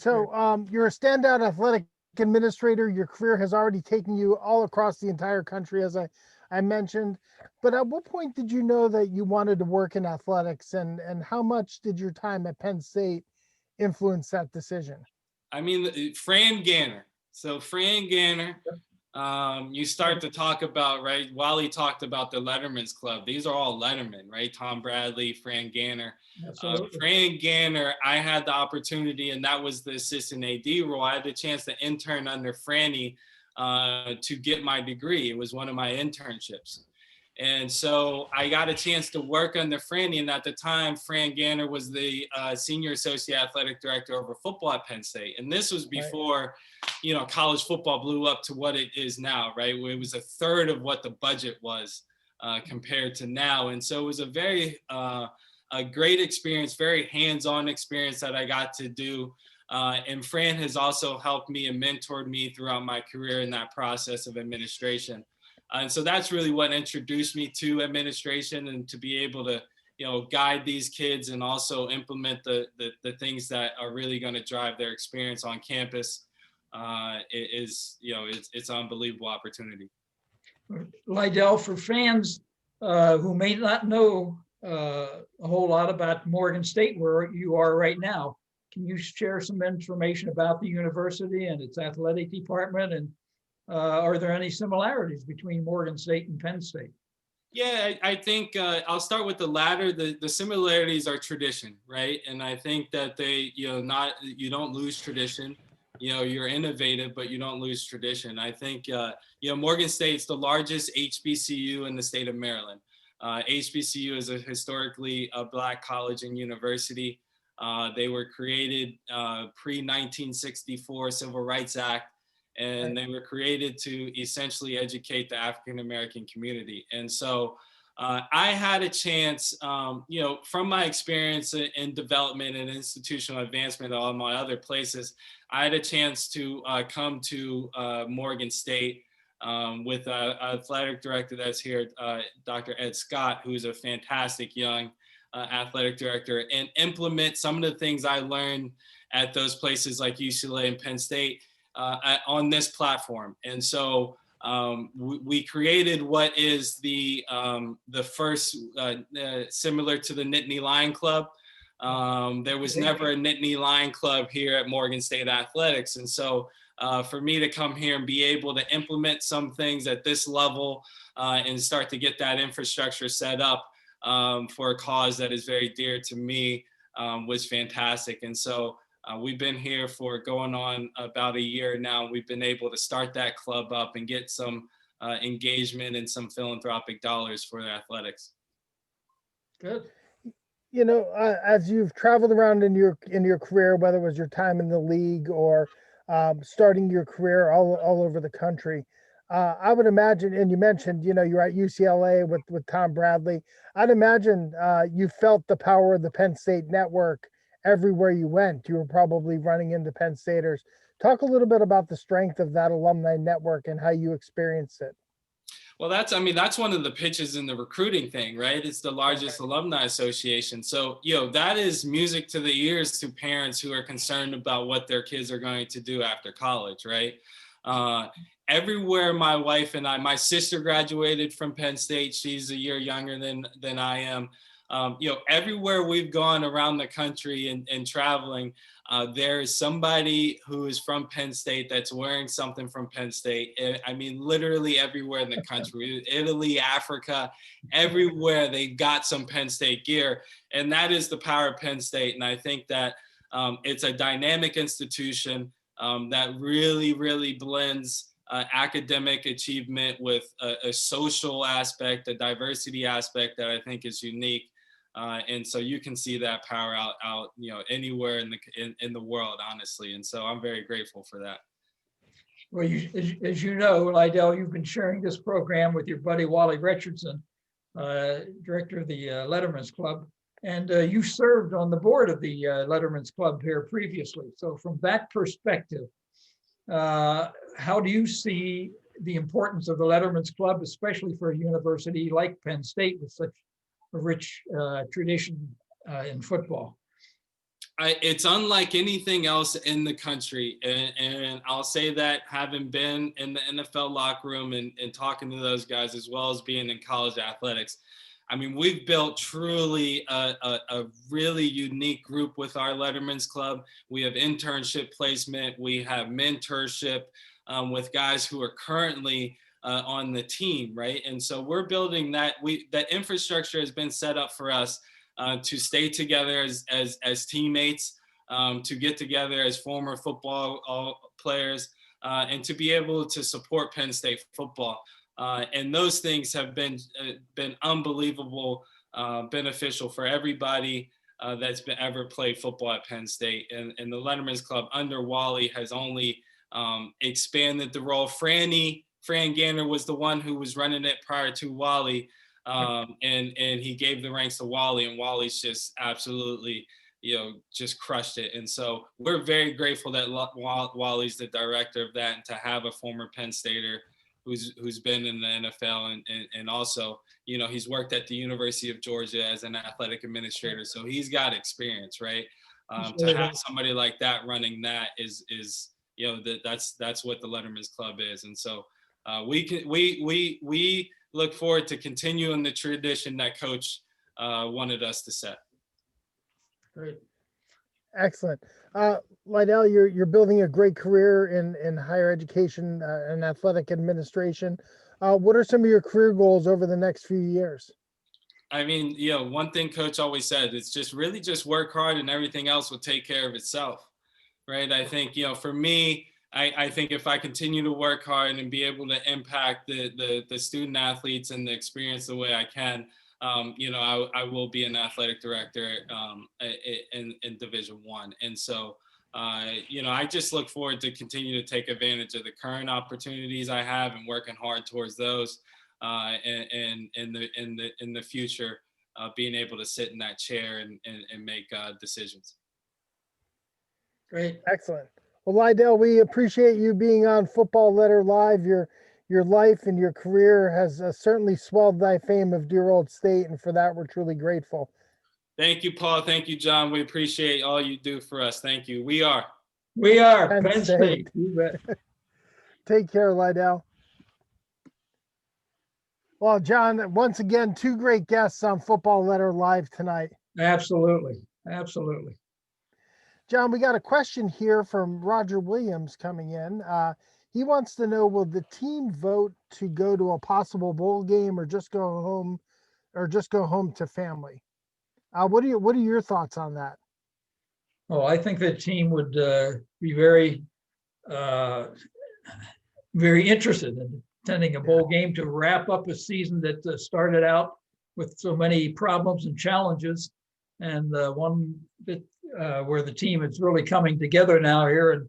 You're a standout athletic administrator. Your career has already taken you all across the entire country, as I mentioned. But at what point did you know that you wanted to work in athletics, and how much did your time at Penn State influence that decision?
I mean, Fran Ganner. So Fran Ganner, you start to talk about, right? Wally talked about the Lettermen's Club. These are all Lettermen, right? Tom Bradley, Fran Ganner. Fran Ganner, I had the opportunity, and that was the assistant AD role. I had the chance to intern under Franny to get my degree. It was one of my internships. And so I got a chance to work under Franny. And at the time, Fran Ganner was the senior associate athletic director over football at Penn State. And this was before, college football blew up to what it is now, right? Where it was a third of what the budget was compared to now. And so it was a very a great experience, very hands-on experience that I got to do. And Fran has also helped me and mentored me throughout my career in that process of administration. And so that's really what introduced me to administration, and to be able to, guide these kids and also implement the things that are really going to drive their experience on campus. It's an unbelievable opportunity.
Lydell, for fans who may not know a whole lot about Morgan State, where you are right now, can you share some information about the university and its athletic department, and are there any similarities between Morgan State and Penn State?
Yeah, I think I'll start with the latter. The similarities are tradition, right? And I think that you don't lose tradition. You're innovative, but you don't lose tradition. I think, Morgan State's the largest HBCU in the state of Maryland. HBCU is a historically Black college and university. They were created pre-1964 Civil Rights Act. And they were created to essentially educate the African-American community. And so I had a chance, from my experience in development and institutional advancement at all my other places, I had a chance to come to Morgan State with an athletic director that's here, Dr. Ed Scott, who's a fantastic young athletic director, and implement some of the things I learned at those places like UCLA and Penn State on this platform. And so we created what is the first, similar to the Nittany Lion Club. There was never a Nittany Lion Club here at Morgan State Athletics. And so for me to come here and be able to implement some things at this level and start to get that infrastructure set up for a cause that is very dear to me was fantastic. And so we've been here for going on about a year now. We've been able to start that club up and get some engagement and some philanthropic dollars for the athletics.
Good.
You know, as you've traveled around in your career, whether it was your time in the league or starting your career all over the country, I would imagine, and you mentioned, you know, you're at UCLA with Tom Bradley. I'd imagine you felt the power of the Penn State network everywhere you went. You were probably running into Penn Staters. Talk a little bit about the strength of that alumni network and how you experienced it.
Well, that's one of the pitches in the recruiting thing, right? It's the largest alumni association. So, you know, that is music to the ears to parents who are concerned about what their kids are going to do after college, right? Everywhere my wife and my sister graduated from Penn State. She's a year younger than I am. You know, everywhere we've gone around the country and traveling, there is somebody who is from Penn State that's wearing something from Penn State. I mean, literally everywhere in the country, Italy, Africa, everywhere they got some Penn State gear. And that is the power of Penn State. And I think that it's a dynamic institution that really, really blends academic achievement with a social aspect, a diversity aspect that I think is unique. And so you can see that power out, you know, anywhere in the world, honestly. And so I'm very grateful for that.
Well, as you know, Lydell, you've been sharing this program with your buddy Wally Richardson, director of the Lettermen's Club, and you served on the board of the Lettermen's Club here previously. So from that perspective, how do you see the importance of the Lettermen's Club, especially for a university like Penn State with such a rich tradition in football?
It's unlike anything else in the country. And I'll say that having been in the NFL locker room and talking to those guys, as well as being in college athletics, I mean, we've built truly a really unique group with our Lettermen's Club. We have internship placement. We have mentorship with guys who are currently on the team, right? And so we're building that. That infrastructure has been set up for us to stay together as teammates, to get together as former football players, and to be able to support Penn State football. And those things have been unbelievable, beneficial for everybody that's ever played football at Penn State. And the Lettermen's Club under Wally has only expanded the role. Fran Ganner was the one who was running it prior to Wally, and he gave the ranks to Wally, and Wally's just absolutely, you know, just crushed it. And so we're very grateful that Wally's the director of that, and to have a former Penn Stater who's been in the NFL and also, you know, he's worked at the University of Georgia as an athletic administrator, so he's got experience, right? To have somebody like that running that is you know, that's what the Lettermen's Club is. And so we look forward to continuing the tradition that Coach wanted us to set.
Great.
Excellent. Lydell, you're building a great career in higher education and athletic administration. What are some of your career goals over the next few years?
I mean, you know, one thing Coach always said, it's just really just work hard and everything else will take care of itself, right? I think, you know, for me, I think if I continue to work hard and be able to impact the student athletes and the experience the way I can, you know, I will be an athletic director in Division I. And so, you know, I just look forward to continue to take advantage of the current opportunities I have and working hard towards those. And in the future, being able to sit in that chair and make decisions.
Great.
Excellent. Well, Lydell, we appreciate you being on Football Letter Live. Your life and your career has certainly swelled thy fame of dear old state, and for that we're truly grateful.
Thank you, Paul. Thank you, John. We appreciate all you do for us. Thank you. We are
Penn State.
Take care, Lydell. Well, John, once again, two great guests on Football Letter Live tonight.
Absolutely. Absolutely.
John, we got a question here from Roger Williams coming in. He wants to know, will the team vote to go to a possible bowl game or just go home to family? What are your thoughts on that?
Oh, I think the team would be very, very interested in attending a bowl game to wrap up a season that started out with so many problems and challenges, and one that where the team is really coming together now here and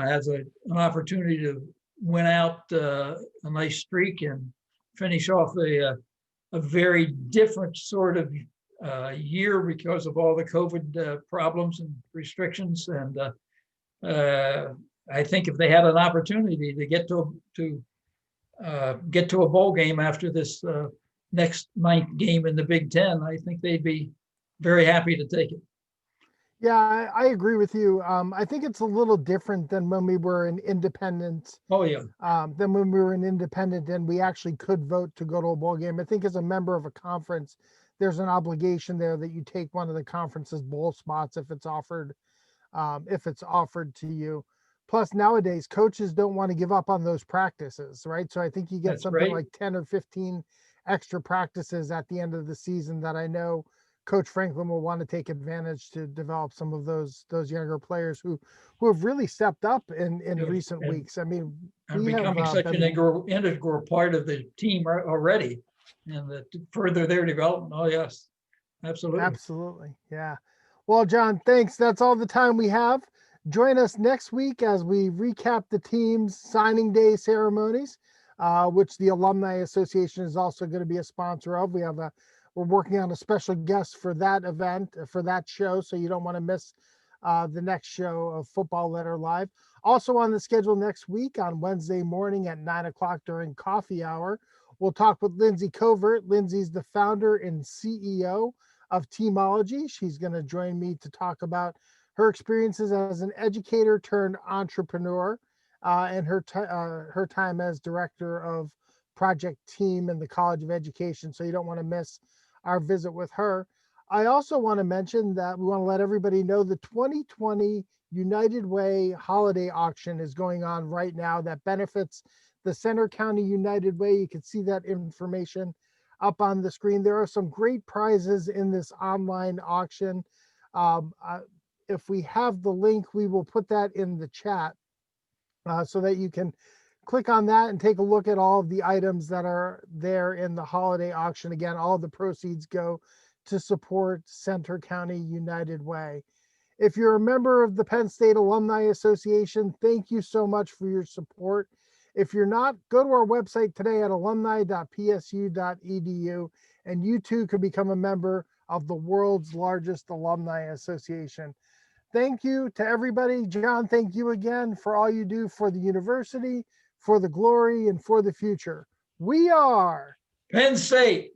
has an opportunity to win out a nice streak and finish off a very different sort of year because of all the COVID problems and restrictions. And I think if they had an opportunity to get to a bowl game after this next ninth game in the Big Ten, I think they'd be very happy to take it.
Yeah, I agree with you. I think it's a little different than when we were an independent.
Oh yeah.
Than when we were an independent and we actually could vote to go to a bowl game. I think as a member of a conference, there's an obligation there that you take one of the conference's bowl spots if it's offered to you. Plus, nowadays, coaches don't want to give up on those practices, right? So I think you get
That's
something
right.
like 10 or 15 extra practices at the end of the season that I know Coach Franklin will want to take advantage to develop some of those younger players who have really stepped up in
Yes,
recent
and-
weeks. I mean,
And
we have
becoming such an
been,
integral part of the team already, and to further their development. Oh yes, absolutely.
absolutely, yeah. Well, John, thanks. That's all the time we have. Join us next week as we recap the team's signing day ceremonies, which the Alumni Association is also going to be a sponsor of. We're working on a special guest for that event, for that show, so you don't want to miss the next show of Football Letter Live. Also on the schedule next week on Wednesday morning at 9:00 during coffee hour, we'll talk with Lindsay Covert. Lindsay's the founder and CEO of Teamology. She's going to join me to talk about her experiences as an educator turned entrepreneur and her time as director of Project Team in the College of Education. So you don't want to miss our visit with her. I also want to mention that we want to let everybody know the 2020 United Way holiday auction is going on right now that benefits the Center County United Way. You can see that information up on the screen. There are some great prizes in this online auction. If we have the link, we will put that in the chat so that you can click on that and take a look at all of the items that are there in the holiday auction. Again, all of the proceeds go to support Center County United Way. If you're a member of the Penn State Alumni Association, thank you so much for your support. If you're not, go to our website today at alumni.psu.edu, and you too can become a member of the world's largest alumni association. Thank you to everybody. John, thank you again for all you do for the university, for the glory, and for the future. We are
Penn State.